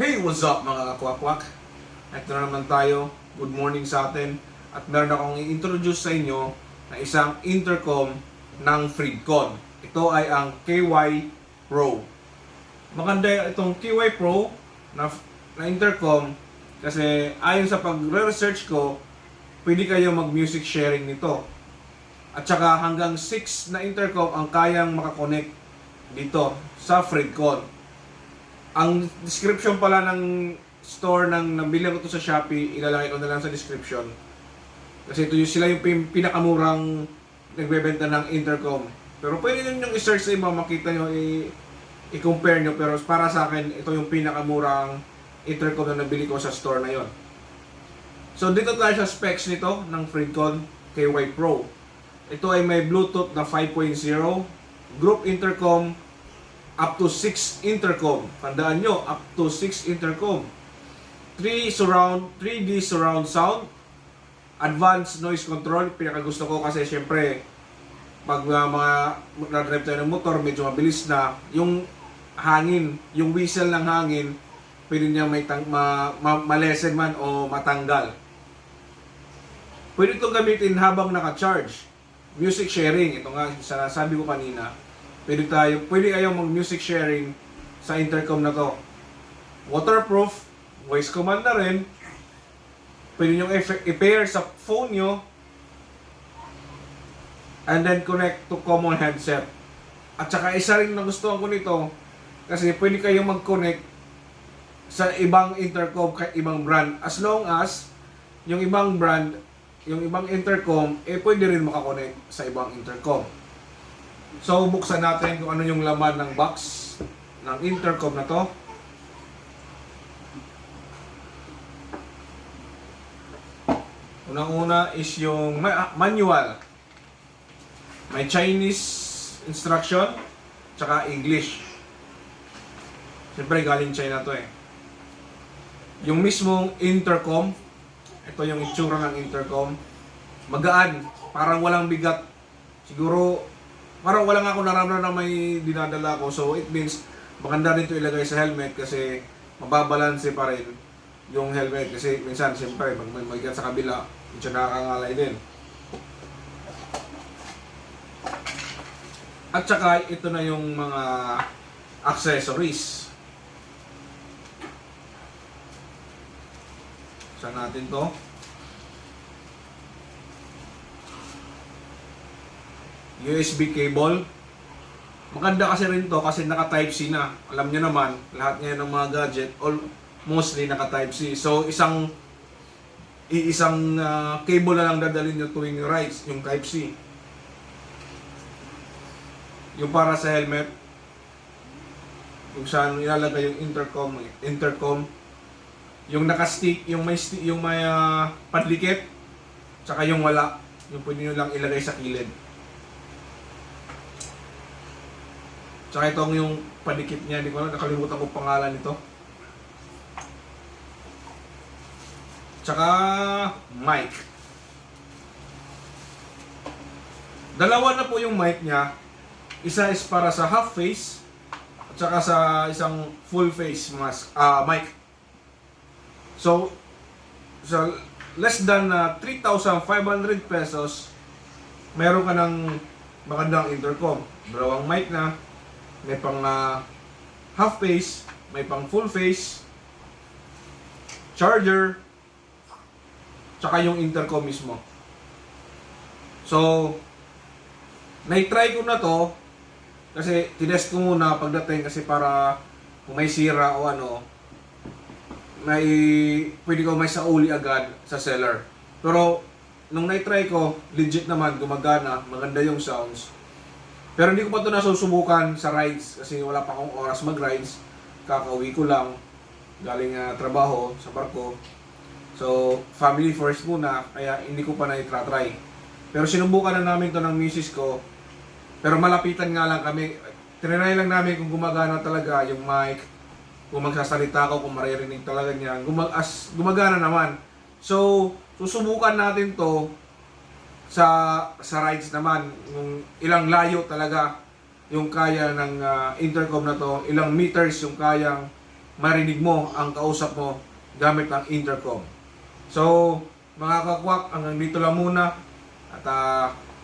Hey, what's up mga kakwakwak? Ito na naman tayo. Good morning sa atin. At meron akong i-introduce sa inyo na isang intercom ng Freedcon. Ito ay ang KY Pro. Maganda itong KY Pro na intercom kasi ayon sa pag-research ko, pwede kayo mag-music sharing nito. At saka hanggang 6 na intercom ang kayang makakonect dito sa Freedcon. Ang description pala ng store ng nabili ko to sa Shopee, ilalagay ko na lang sa description. Kasi ito sila yung pinakamurang nagbebenta ng intercom. Pero pwede din yung i-search sa iba, makita nyo, i-compare nyo. Pero para sa akin, ito yung pinakamurang intercom na nabili ko sa store na yon. So dito tayo sa specs nito ng Freedcon KY Pro. Ito ay may Bluetooth na 5.0, group intercom, up to 6 intercom. Tandaan nyo, up to 6 intercom. 3D surround sound. Advanced noise control. Pinakagusto ko kasi syempre, pag mga nag-drive tayo ng motor, medyo mabilis na. Yung hangin, yung whistle ng hangin, pwede niya malesen man o matanggal. Pwede itong gamitin habang naka-charge. Music sharing, ito nga sabi ko kanina. Pwede kayong mag-music sharing sa intercom na to. Waterproof, voice command na rin. Pwede nyo i-pair sa phone nyo. And then connect to common headset. At saka isa rin na gustuhan ko nito, kasi pwede kayong mag-connect sa ibang intercom, ibang brand. As long as yung ibang brand, yung ibang intercom, pwede rin makakonect sa ibang intercom. So, buksan natin kung ano yung laman ng box ng intercom na to. Unang-una is yung manual. May Chinese instruction, tsaka English. Siyempre, galing China to eh. Yung mismong intercom, ito yung itsura ng intercom. Magaan, parang walang bigat. Siguro, parang wala nga ako naramdaman na may dinadala ko. So it means maganda rin ito ilagay sa helmet kasi mababalanse pa rin yung helmet. Kasi minsan siyempre pag may mabigat sa kabila, medyo nakakangalay din. At saka ito na yung mga accessories. Saan natin to? USB cable. Maganda kasi rin to kasi naka Type C na. Alam niyo naman, lahat ngayon ng mga gadget mostly naka Type C. So isang cable na lang dadalhin niyo tuwing rides, yung Type C. Yung para sa helmet, kung saan ilalagay yung intercom, yung naka-stick, yung may padlikit, tsaka yung wala, yung pwede nyo lang ilagay sa kilid. Tsaka itong yung padikit niya, hindi ko na nakalimutan ko pangalan nito. Tsaka mic. Dalawa na po yung mic niya. Isa is para sa half face at saka sa isang full face mic. So less than 3,500 pesos, meron ka ng magandang intercom. Dalawang mic na. May pang half face, may pang full face, charger, tsaka yung intercom mismo. So, na-try ko na to kasi tinest ko muna pagdating kasi para kung may sira o ano, pwede ko may sauli agad sa seller. Pero nung na-try ko, legit naman, gumagana, maganda yung sounds. Pero hindi ko pa ito nasusubukan sa rides kasi wala pa akong oras mag-rides. Kakauwi ko lang, galing trabaho sa barko. So, family first muna, kaya hindi ko pa na-try. Pero sinubukan na namin to ng misis ko. Pero malapitan nga lang kami. Tinry lang namin kung gumagana talaga yung mic. Kung magsasalita ko, kung maririnig talaga niya. Gumagana naman. So, susubukan natin to sa rides naman, yung ilang layo talaga yung kaya ng intercom na to, ilang meters yung kayang marinig mo ang kausap mo gamit ang intercom. So, mga kakwak, hanggang dito lang muna at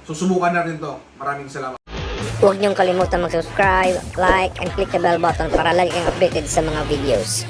susubukan natin to. Maraming salamat. Huwag niyong kalimutan mag-subscribe, like, and click the bell button para lagi kang updated sa mga videos.